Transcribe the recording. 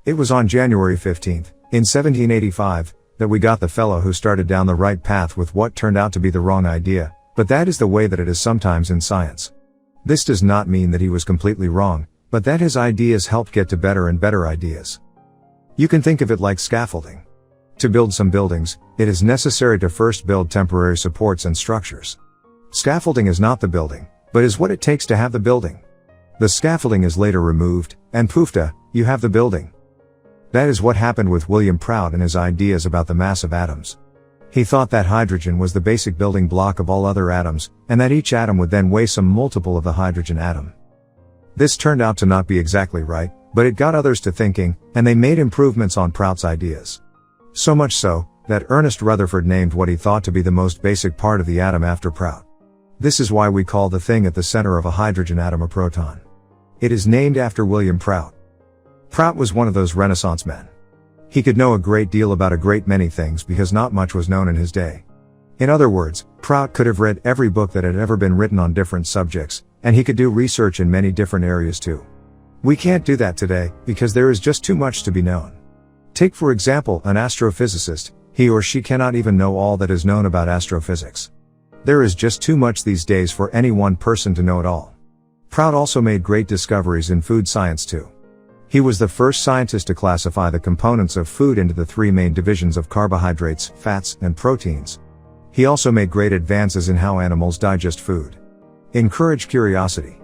It was on January 15th, in 1785, that we got the fellow who started down the right path with what turned out to be the wrong idea, but that is the way that it is sometimes in science. This does not mean that he was completely wrong, but that his ideas helped get to better and better ideas. You can think of it like scaffolding. To build some buildings, it is necessary to first build temporary supports and structures. Scaffolding is not the building, but is what it takes to have the building. The scaffolding is later removed, and poofta, you have the building. That is what happened with William Prout and his ideas about the mass of atoms. He thought that hydrogen was the basic building block of all other atoms, and that each atom would then weigh some multiple of the hydrogen atom. This turned out to not be exactly right, but it got others to thinking, and they made improvements on Prout's ideas. So much so, that Ernest Rutherford named what he thought to be the most basic part of the atom after Prout. This is why we call the thing at the center of a hydrogen atom a proton. It is named after William Prout. Prout was one of those Renaissance men. He could know a great deal about a great many things because not much was known in his day. In other words, Prout could have read every book that had ever been written on different subjects, and he could do research in many different areas too. We can't do that today, because there is just too much to be known. Take for example, an astrophysicist, he or she cannot even know all that is known about astrophysics. There is just too much these days for any one person to know it all. Prout also made great discoveries in food science too. He was the first scientist to classify the components of food into the three main divisions of carbohydrates, fats, and proteins. He also made great advances in how animals digest food. Encourage curiosity.